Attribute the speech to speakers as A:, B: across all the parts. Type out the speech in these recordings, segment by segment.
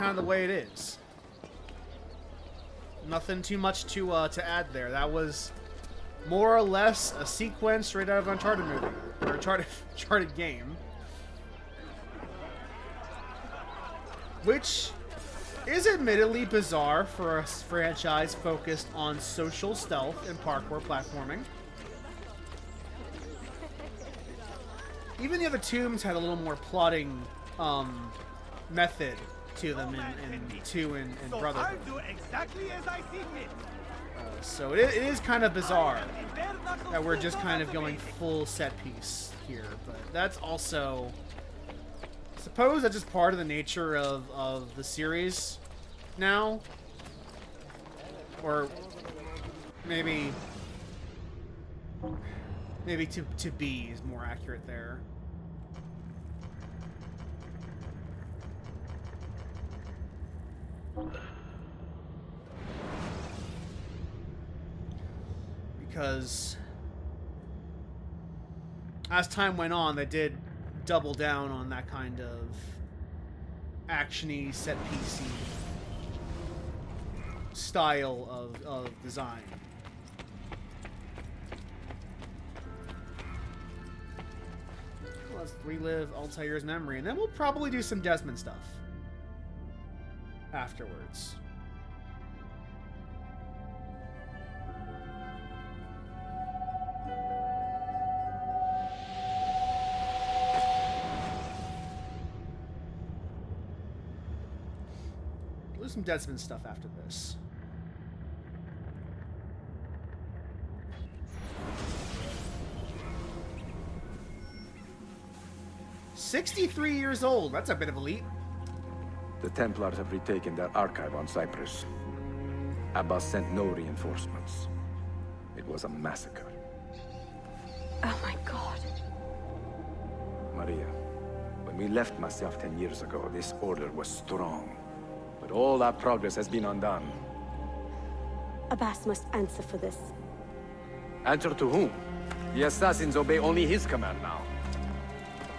A: kind of the way it is. Nothing too much to add there. That was more or less a sequence straight out of an Uncharted movie. Or Uncharted game. Which is admittedly bizarre for a franchise focused on social stealth and parkour platforming. Even the other Tombs had a little more plotting method to them in 2 and Brotherhood.
B: I'll do exactly as I see fit.
A: So it is kind of bizarre that we're just kind of going full set piece here, but that's also, I suppose that's just part of the nature of the series now, or maybe to be is more accurate there. Because as time went on, they did double down on that kind of action-y, set-piecey style of design. Let's relive Altair's memory, and then we'll probably do some Desmond stuff afterwards. We'll do some Desmond stuff after this. "63 years old. That's a bit of a leap."
C: The Templars have retaken their archive on Cyprus. Abbas sent no reinforcements. It was a massacre.
D: Oh my god.
C: Maria, when we left Masayf 10 years ago, this order was strong. But all our progress has been undone.
D: Abbas must answer for this.
C: Answer to whom? The assassins obey only his command now.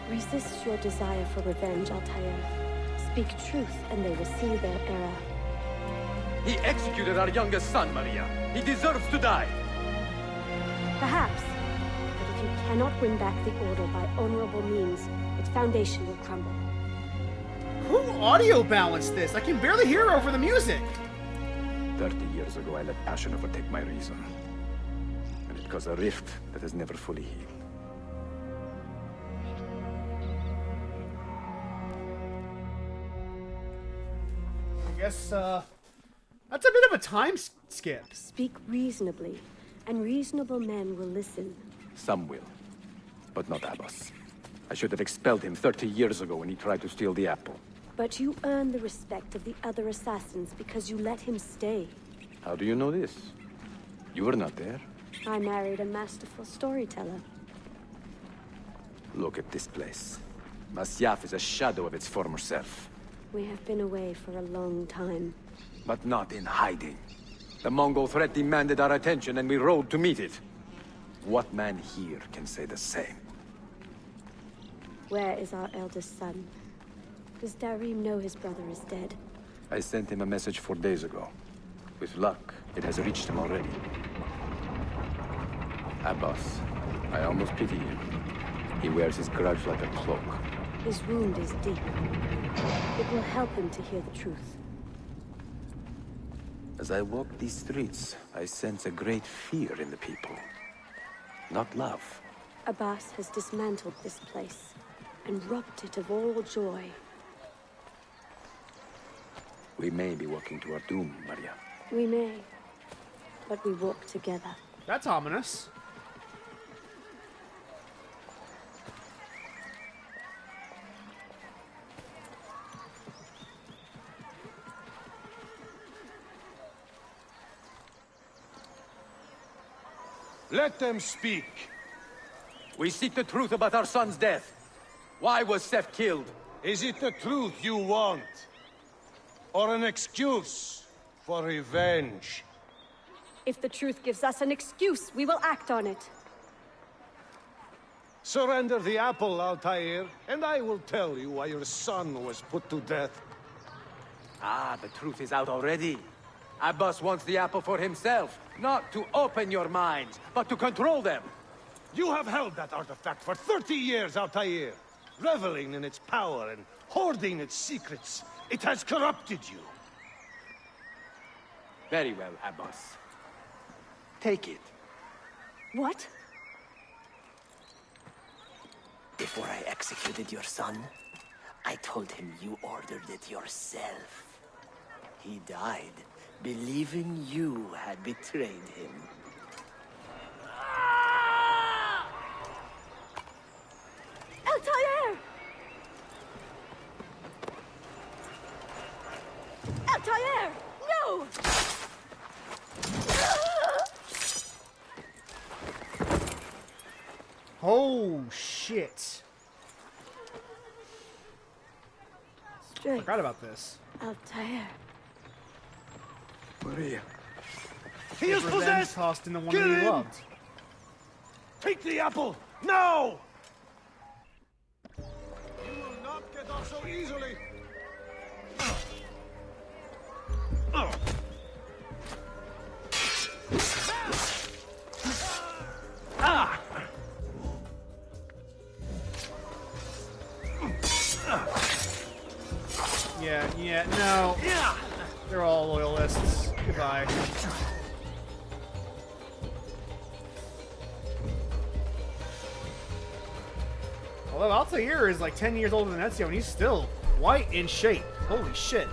D: Resist your desire for revenge, Altair. Speak truth, and they will see their error.
C: He executed our youngest son, Maria. He deserves to die.
D: Perhaps. But if you cannot win back the Order by honorable means, its foundation will crumble.
A: Who audio balanced this? I can barely hear over the music.
C: 30 years ago, I let passion overtake my reason. And it caused a rift that has never fully healed.
A: I guess, that's a bit of a time skip.
D: Speak reasonably, and reasonable men will listen.
C: Some will, but not Abbas. I should have expelled him 30 years ago when he tried to steal the apple.
D: But you earn the respect of the other assassins because you let him stay.
C: How do you know this? You were not there.
D: I married a masterful storyteller.
C: Look at this place. Masayf is a shadow of its former self.
D: We have been away for a long time.
C: But not in hiding. The Mongol threat demanded our attention and we rode to meet it. What man here can say the same?
D: Where is our eldest son? Does Darim know his brother is dead?
C: I sent him a message 4 days ago. With luck, it has reached him already. Abbas, I almost pity him. He wears his grudge like a cloak.
D: His wound is deep. It will help him to hear the truth.
C: As I walk these streets, I sense a great fear in the people. Not love.
D: Abbas has dismantled this place and robbed it of all joy.
C: We may be walking to our doom, Maria.
D: We may, but we walk together.
A: That's ominous.
B: Let them speak.
C: We seek the truth about our son's death. Why was Seth killed?
B: Is it the truth you want? Or an excuse for revenge?
D: If the truth gives us an excuse, we will act on it.
B: Surrender the apple, Altair, and I will tell you why your son was put to death.
C: Ah, the truth is out already. Abbas wants the apple for himself, not to open your minds, but to control them.
B: You have held that artifact for 30 years, Altair, reveling in its power and hoarding its secrets. It has corrupted you.
C: Very well, Abbas. Take it.
D: What?
E: Before I executed your son, I told him you ordered it yourself. He died, believing you had betrayed him.
D: Altair! Altair! No!
A: Oh, shit.
D: Strength.
A: Forgot about this.
D: Altair.
C: Maria.
B: He is
A: Revenge
B: possessed!
A: tossed in the one
B: Kill
A: that he
B: him!
A: loved.
B: Take the apple, now! You will not get off so easily.
A: Yeah, no. They're all loyalists. Goodbye. Although Altair is like 10 years older than Ezio, and he's still quite in shape. Holy shit.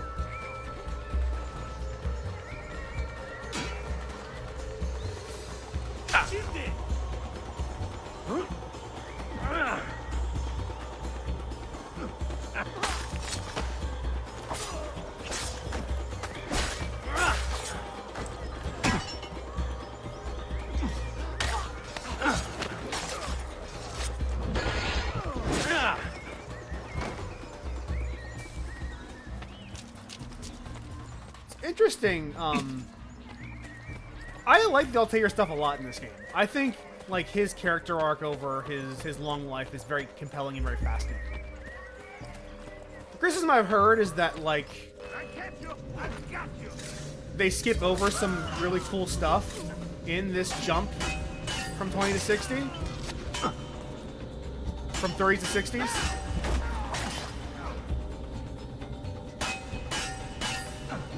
A: Interesting. I like the Altair stuff a lot in this game. I think like his character arc over his long life is very compelling and very fascinating. The criticism I've heard is that like they skip over some really cool stuff in this jump from 20 to 60, from 30s to 60s.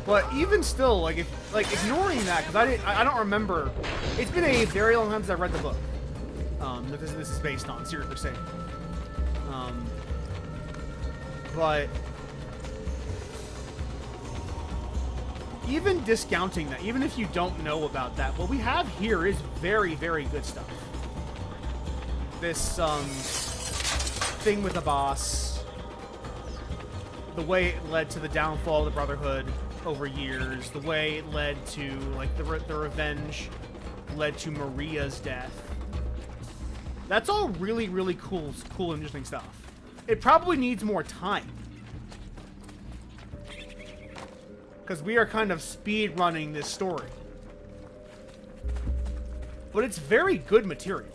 A: But even still, like ignoring that, because I don't remember. It's been a very long time since I read the book that this is based on, Serious Crusade. But even discounting that, even if you don't know about that, what we have here is very, very good stuff. This thing with the boss, the way it led to the downfall of the Brotherhood over years, the way it led to like the revenge led to Maria's death. That's all really, really cool and interesting stuff. It probably needs more time, because we are kind of speed running this story, but it's very good material.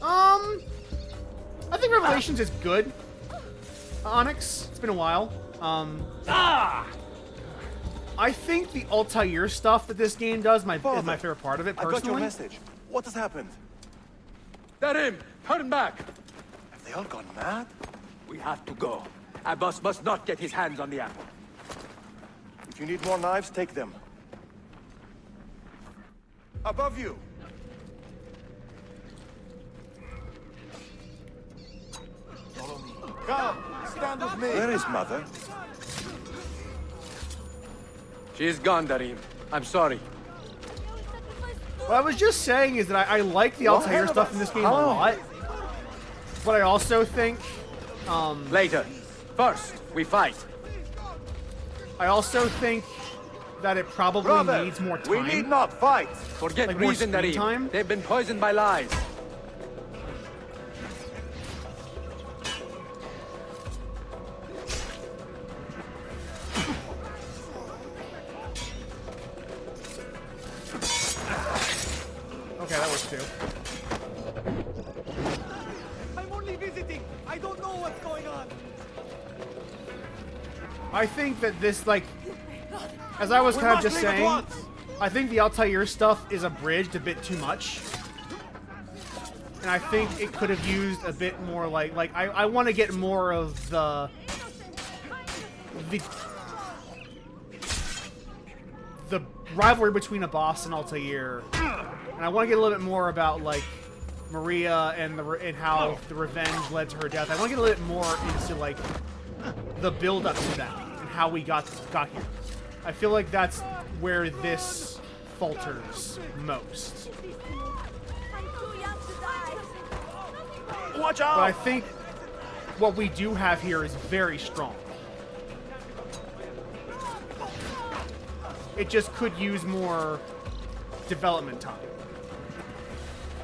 A: I think Revelations is good. Onyx, it's been a while. I think the Altair stuff that this game does is my favorite part of it, personally.
F: I got your message. What has happened?
C: They're him! Turn back!
F: Have they all gone mad?
C: We have to go. Abbas must not get his hands on the apple.
F: If you need more knives, take them. Above you! Follow me. Come, stand with me. Where is Mother?
C: She's gone, Darim. I'm sorry.
A: What I was just saying is that I like the Altair stuff in this game a lot, but I also think,
C: Later. First, we fight.
A: I also think that it probably needs more time.
F: We need not fight.
C: Forget
A: Like more
C: reason,
A: screen
C: Darim.
A: time?
C: They've been poisoned by lies.
A: Okay, that works too.
G: I'm only visiting. I don't know what's going on.
A: I think that this, like, as I was kind of just saying, I think the Altair stuff is abridged a bit too much. And I think it could have used a bit more, like I want to get more of the rivalry between a boss and Altair. And I want to get a little bit more about, like, Maria and how the revenge led to her death. I want to get a little bit more into, like, the build-up to that and how we got here. I feel like that's where this falters most.
F: Watch out!
A: But I think what we do have here is very strong. It just could use more development time.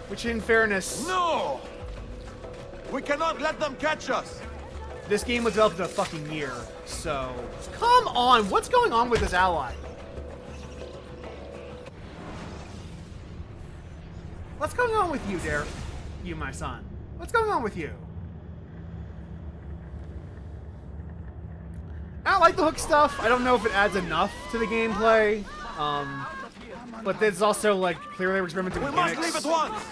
A: Which, in fairness...
F: No! We cannot let them catch us!
A: This game was developed in a fucking year, so... Come on! What's going on with this ally? What's going on with you, Derek? You, my son. What's going on with you? I don't like the hook stuff. I don't know if it adds enough to the gameplay. But there's also, like, clearly we're experimenting with gimmicks.
F: We must leave at once!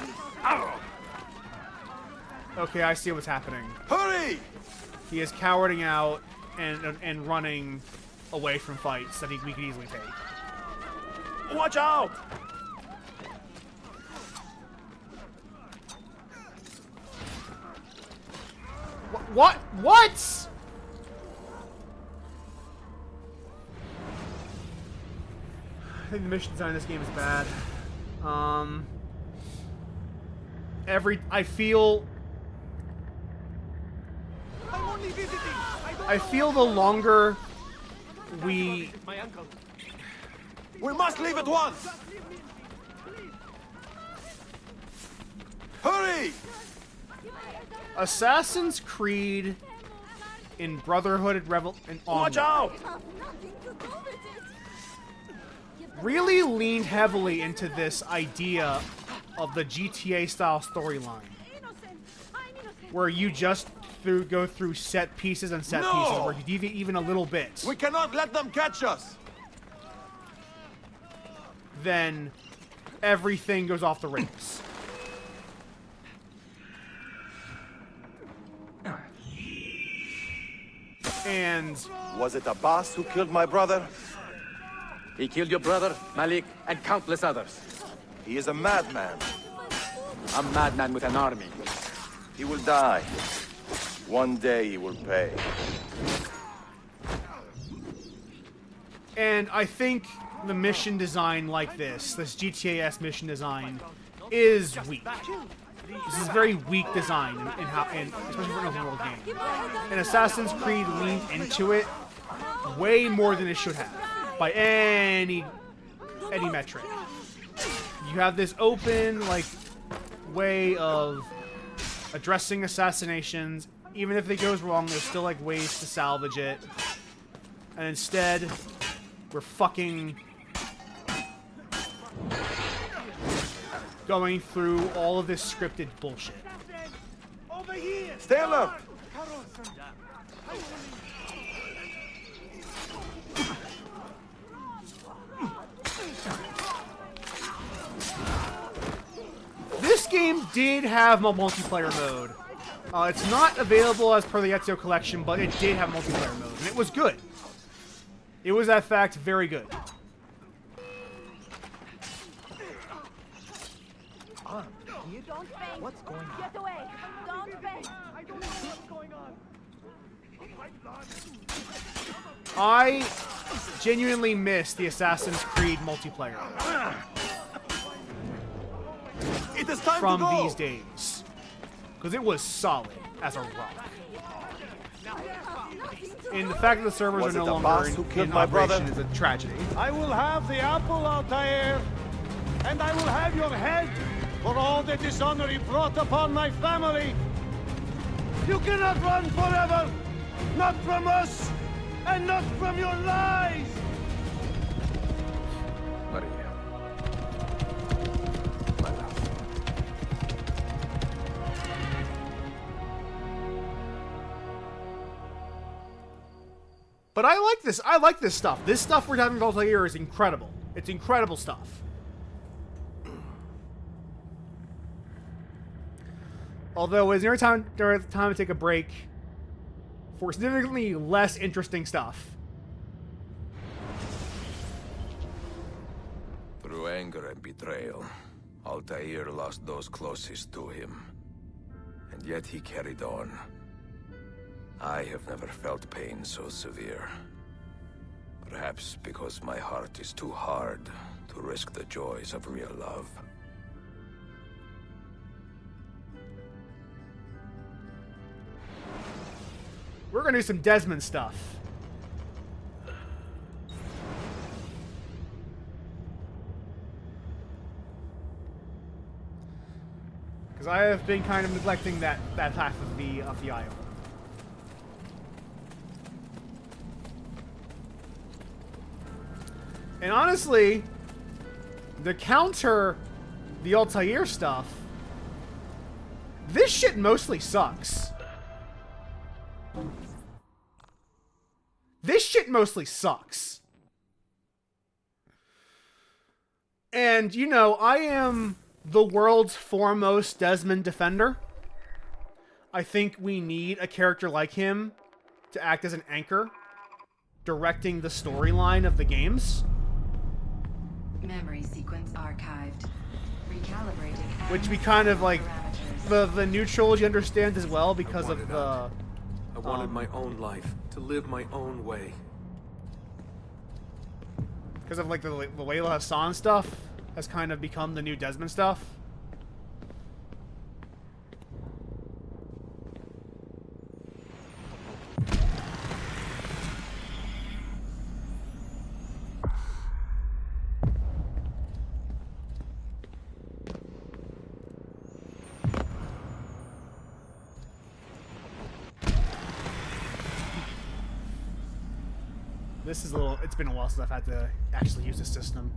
A: Okay, I see what's happening.
F: Hurry!
A: He is cowarding out and running away from fights that we could easily take.
F: Watch out!
A: What? What? I think the mission design in this game is bad. I feel the longer we
F: must leave at once! Hurry!
A: Assassin's Creed in Brotherhood and
F: Watch
A: Onward
F: out!
A: really leaned heavily into this idea of the GTA-style storyline, where you just go through set pieces and set pieces, where you deviate even a little bit.
F: We cannot let them catch us!
A: Then everything goes off the rails. And
F: Was it Abbas who killed my brother?
C: He killed your brother, Malik, and countless others.
F: He is a madman.
C: A madman with an army.
F: He will die. One day he will pay.
A: And I think the mission design like this GTA-esque mission design, is weak. This is very weak design especially for an open world game. And Assassin's Creed leaned into it way more than it should have, by any metric. You have this open, like, way of addressing assassinations. Even if it goes wrong, there's still, like, ways to salvage it. And instead, we're fucking going through all of this scripted bullshit.
F: Stay alert!
A: This game did have a multiplayer mode. It's not available as per the Ezio collection, but it did have multiplayer mode, and it was good. It was, in fact, very good.
G: Don't faint. What's going on? Get away. Don't faint. I don't know what's going on.
A: I genuinely miss the Assassin's Creed multiplayer
F: It is time
A: from
F: to go.
A: these days. Because it was solid as a rock. And the fact that the servers
F: Was
A: are
F: it
A: no
F: the boss
A: longer
F: who
A: in
F: killed my brother?
A: operation is a tragedy.
B: I will have the apple, Altair, and I will have your head for all the dishonor you brought upon my family. You cannot run forever, not from us, and not from your lies.
C: Maria. My love.
A: But I like this. I like this stuff. This stuff we're having Altair is incredible. It's incredible stuff. Although it's near time to take a break for significantly less interesting stuff.
C: Through anger and betrayal, Altair lost those closest to him. And yet he carried on. I have never felt pain so severe. Perhaps because my heart is too hard to risk the joys of real love.
A: We're gonna do some Desmond stuff. Because I have been kind of neglecting that half of the isle. And honestly, to counter the Altair stuff, this shit mostly sucks. This shit mostly sucks. And, you know, I am the world's foremost Desmond defender. I think we need a character like him to act as an anchor, directing the storyline of the games.
H: Memory sequence archived. Recalibrating.
A: Which we kind of like the new trilogy understands as well because of the
I: I wanted my own life, to live my own way.
A: Because of like the Layla Hassan stuff has kind of become the new Desmond stuff. This is a little... It's been a while since I've had to actually use this system.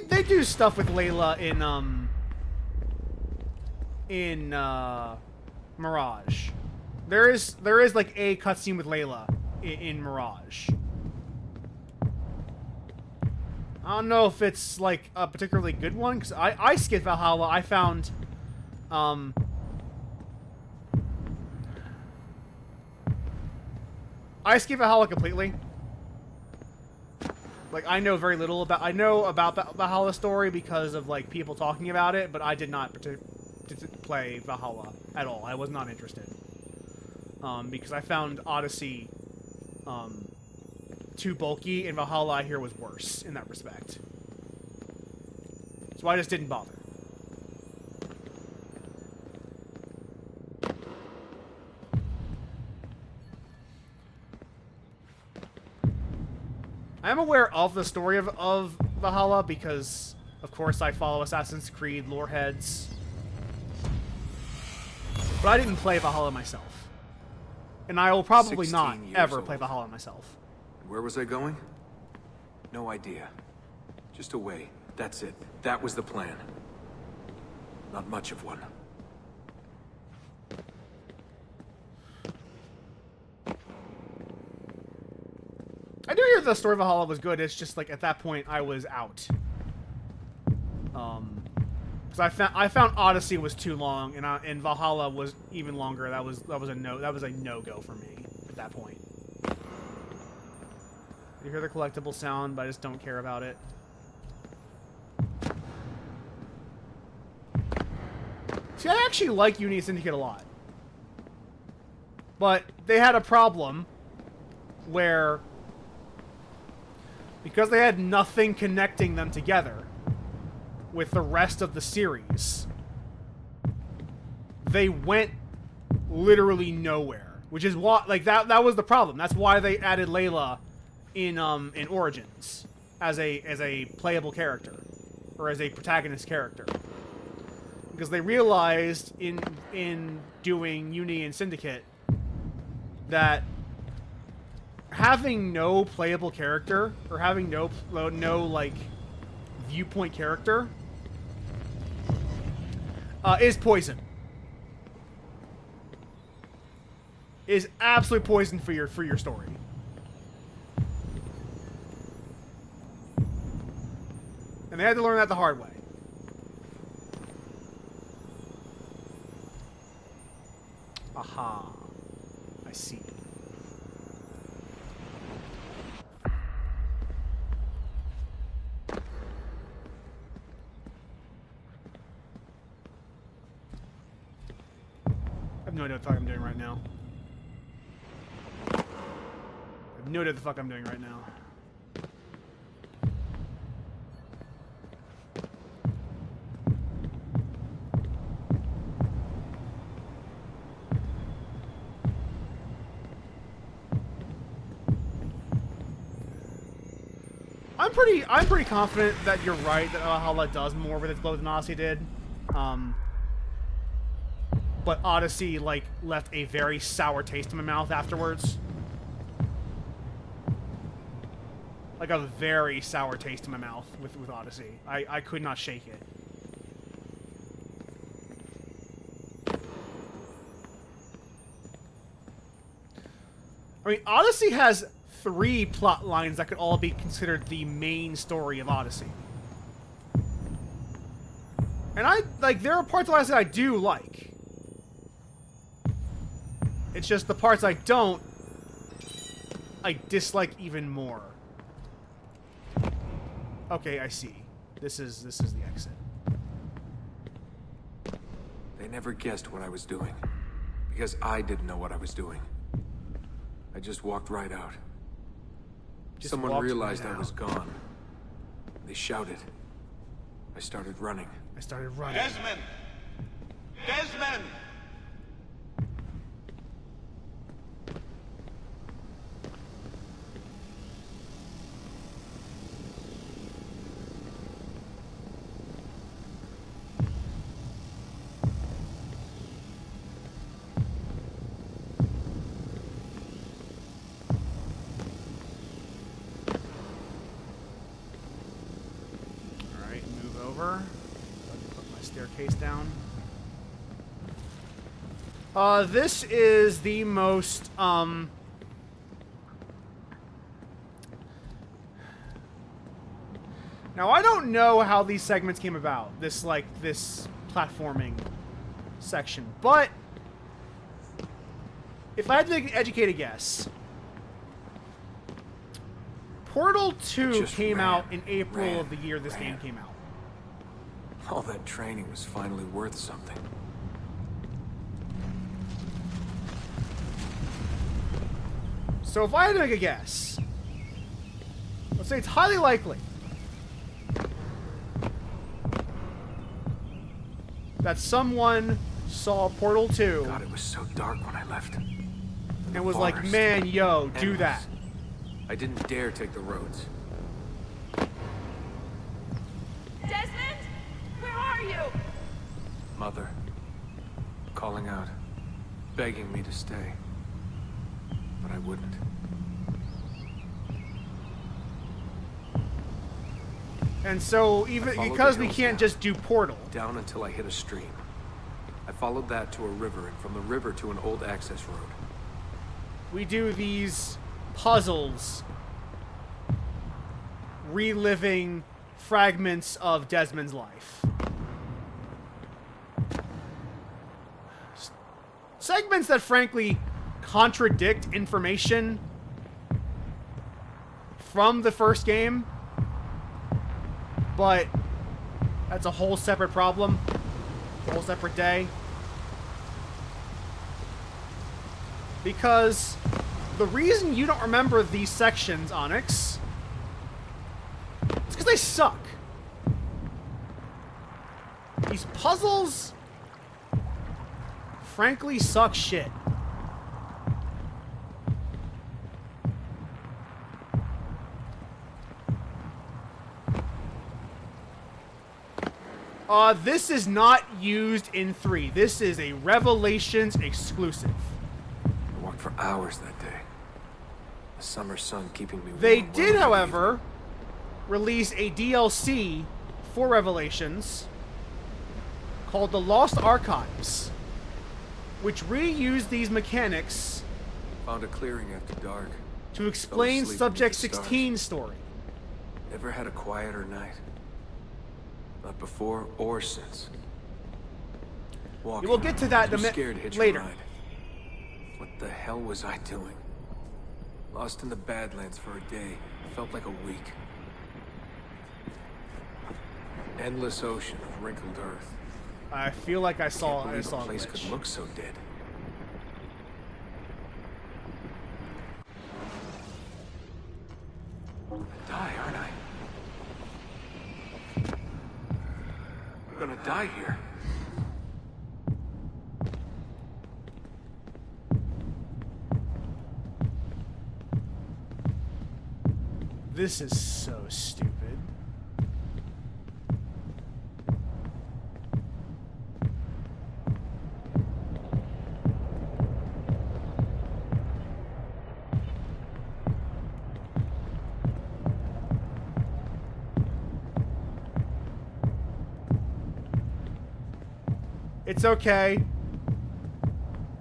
A: They do stuff with Layla in Mirage. There is like a cutscene with Layla in Mirage. I don't know if it's like a particularly good one because I skipped Valhalla. I found I skipped Valhalla completely. Like I know very little about Valhalla story because of like people talking about it, but I did not play Valhalla at all. I was not interested because I found Odyssey too bulky, and Valhalla I hear was worse in that respect. So I just didn't bother. I am aware of the story of Valhalla because, of course, I follow Assassin's Creed lore heads. But I didn't play Valhalla myself. And I will probably not ever play Valhalla myself.
I: Where was I going? No idea. Just away. That's it. That was the plan. Not much of one.
A: I do hear the story of Valhalla was good. It's just like at that point I was out. Because I found Odyssey was too long, and Valhalla was even longer. That was a no-go for me at that point. You hear the collectible sound, but I just don't care about it. See, I actually like Uni Syndicate a lot. But they had a problem where, because they had nothing connecting them together with the rest of the series, they went literally nowhere. Which is why, like, that was the problem. That's why they added Layla in Origins as a playable character, or as a protagonist character, because they realized in doing Uni and Syndicate that having no playable character, or having no like viewpoint character, is poison. Is absolute poison for your story. And they had to learn that the hard way. Aha. I see. I have no idea what the fuck I'm doing right now. I have no idea what the fuck I'm doing right now. I'm pretty confident that you're right that Valhalla does more with its blow than Odyssey did. But Odyssey, like, left a very sour taste in my mouth afterwards. Like, a very sour taste in my mouth with Odyssey. I could not shake it. I mean, Odyssey has 3 plot lines that could all be considered the main story of Odyssey. And there are parts of Odyssey that I do like. It's just the parts I don't, I dislike even more. Okay, I see. This is the exit.
I: They never guessed what I was doing. Because I didn't know what I was doing. I just walked right out. Someone realized I was gone. They shouted. I started running.
B: Desmond! Desmond!
A: Staircase down. This is the most, Now, I don't know how these segments came about. This platforming section. But, if I had to make an educated guess, Portal 2 came out in April of the year this game came out.
I: All that training was finally worth something.
A: So if I had to make a guess, let's say it's highly likely that someone saw Portal 2
I: God, it was so dark when I left.
A: and was like, man, yo, do that.
I: I didn't dare take the roads.
G: Desmond? Where are you?
I: Mother. Calling out. Begging me to stay. But I wouldn't.
A: And so, even because we can't just do Portal.
I: Down until I hit a stream. I followed that to a river, and from the river to an old access road.
A: We do these puzzles, reliving fragments of Desmond's life. Segments that, frankly, contradict information from the first game. But that's a whole separate problem. A whole separate day. Because the reason you don't remember these sections, Onyx, is because they suck. These puzzles, frankly, suck shit. This is not used in 3. This is a Revelations exclusive.
I: I walked for hours that day. The summer sun keeping me warm.
A: They did, however, release a DLC for Revelations called The Lost Archives, which reused these mechanics
I: Found a clearing after dark.
A: to explain
I: Fell asleep
A: Subject
I: beneath the stars.
A: 16's story.
I: Never had a quieter night. Not before or since. Walking,
A: We'll get to that
I: too
A: in a
I: scared to hitch a
A: later.
I: ride. What the hell was I doing? Lost in the Badlands for a day. Felt like a week. Endless ocean of wrinkled earth.
A: I feel like I saw
I: Can't believe
A: a
I: a place
A: glitch.
I: could look so dead. I die, aren't I? I'm gonna die here.
A: This is so stupid. It's okay.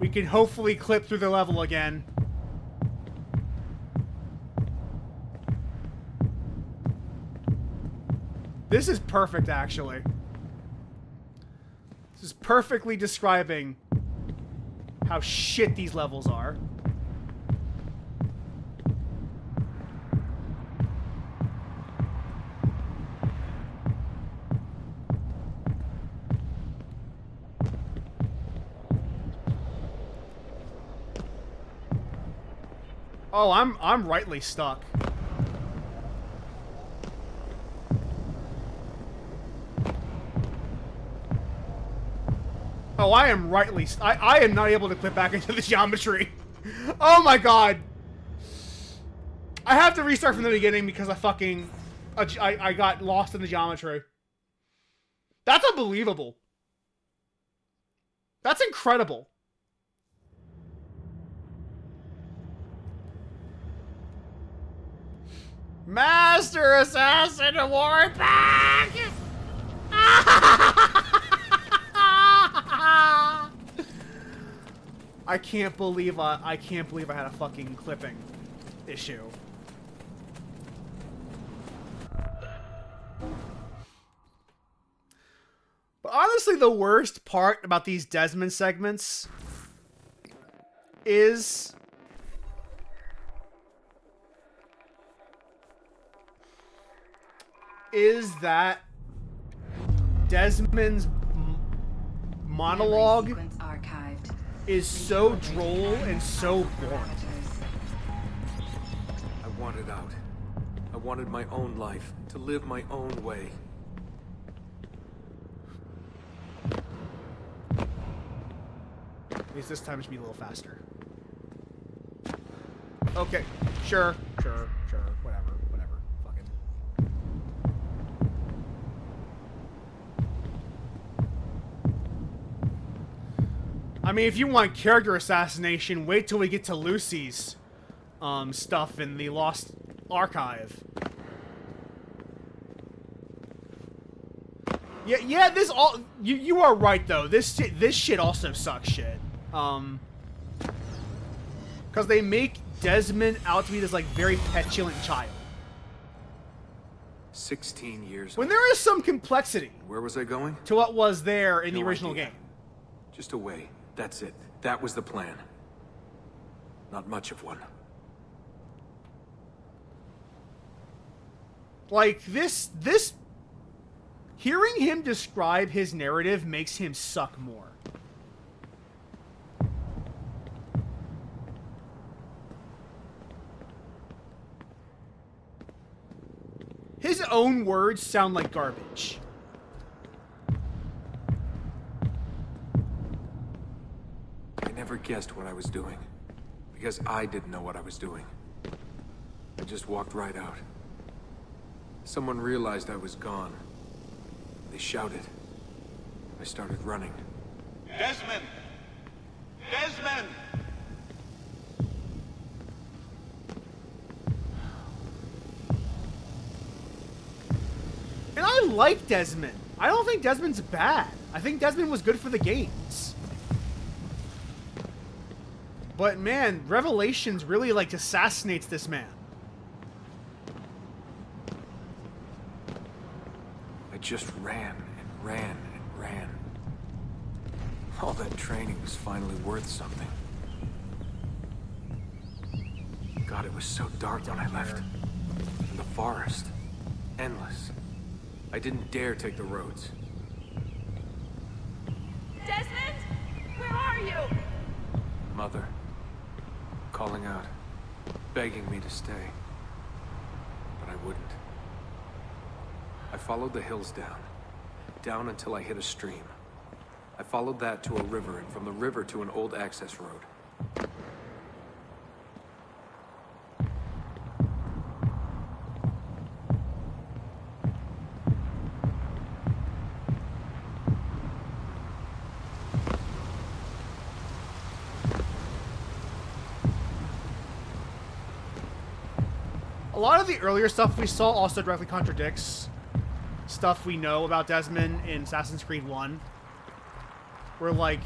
A: We can hopefully clip through the level again. This is perfect, actually. This is perfectly describing how shit these levels are. Oh, I'm rightly stuck. Oh, I am rightly... I am not able to clip back into the geometry. Oh my god. I have to restart from the beginning because I fucking... I got lost in the geometry. That's unbelievable. That's incredible. Master Assassin Award back! I can't believe I had a fucking clipping issue. But honestly, the worst part about these Desmond segments is that Desmond's monologue is so droll and so boring.
I: I wanted out. I wanted my own life, to live my own way.
A: At least this time it should be a little faster. Okay, sure, whatever, fucking. I mean, if you want character assassination, wait till we get to Lucy's stuff in the Lost Archive. Yeah, this all... You are right, though. This shit also sucks shit. Because they make Desmond out to be this, like, very petulant child.
I: 16 years
A: When
I: old.
A: there is some complexity
I: Where was I going?
A: to what was there in the
I: No
A: original
I: idea.
A: game.
I: Just away. That's it. That was the plan. Not much of one.
A: Like, this... Hearing him describe his narrative makes him suck more. His own words sound like garbage.
I: I never guessed what I was doing. Because I didn't know what I was doing. I just walked right out. Someone realized I was gone. They shouted. I started running.
B: Desmond! Desmond!
A: like Desmond. I don't think Desmond's bad. I think Desmond was good for the games. But man, Revelations really like assassinates this man.
I: I just ran and ran and ran. All that training was finally worth something. God, it was so dark when I left. In the forest. Endless. I didn't dare take the roads.
G: Desmond? Where are you?
I: Mother. Calling out. Begging me to stay. But I wouldn't. I followed the hills down. Down until I hit a stream. I followed that to a river, and from the river to an old access road.
A: A lot of the earlier stuff we saw also directly contradicts stuff we know about Desmond in Assassin's Creed 1. We're like,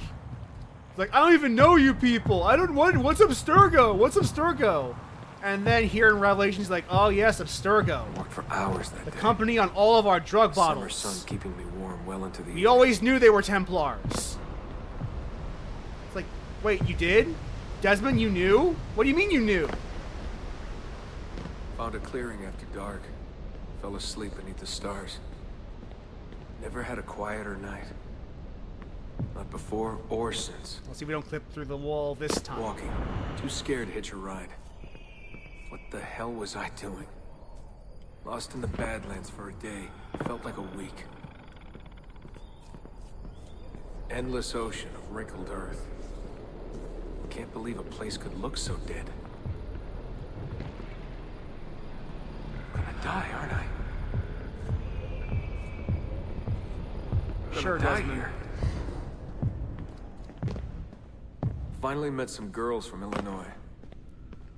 A: I don't even know you people. I don't want. What's Abstergo? What's Abstergo? And then here in Revelations, like, oh yes, Abstergo.
I: I worked for hours that
A: the
I: day.
A: company on all of our drug bottles.
I: Summer sun keeping me warm well into the
A: We always knew they were Templars. It's like, wait, you did? Desmond, you knew? What do you mean you knew?
I: Found a clearing after dark. Fell asleep beneath the stars. Never had a quieter night. Not before or since.
A: Let's see if we don't clip through the wall this time.
I: Walking. Too scared to hitch a ride. What the hell was I doing? Lost in the Badlands for a day. Felt like a week. Endless ocean of wrinkled earth. Can't believe a place could look so dead. I'm gonna die, aren't I? I'm
A: Sure,
I: gonna die
A: Desmond.
I: here. Finally met some girls from Illinois.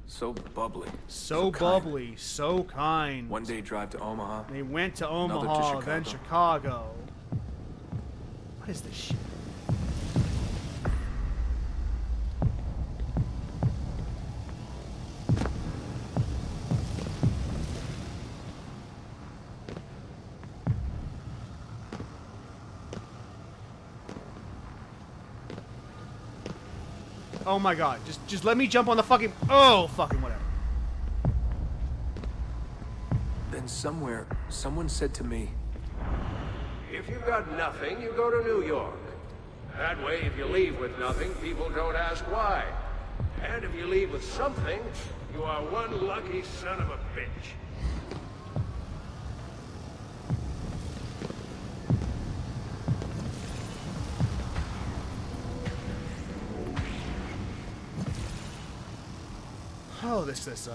I: So bubbly.
A: So bubbly, so kind.
I: One day drive to Omaha.
A: They went to
I: Another to
A: Omaha, then Chicago. What is this shit? Oh my god, just let me jump on the fucking... Oh, fucking whatever.
I: Then somewhere, someone said to me,
J: If you've got nothing, you go to New York. That way, if you leave with nothing, people don't ask why. And if you leave with something, you are one lucky son of a bitch.
A: Oh, this is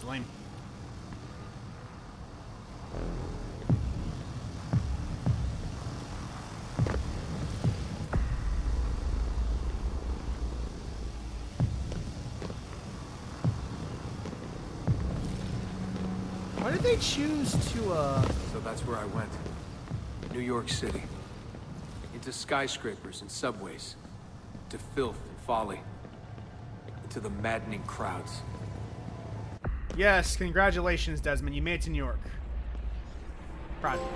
A: lame. Why did they choose to,
I: So that's where I went. New York City. Into skyscrapers and subways. To filth and folly. Into the maddening crowds.
A: Yes, congratulations, Desmond. You made it to New York. Proud of you.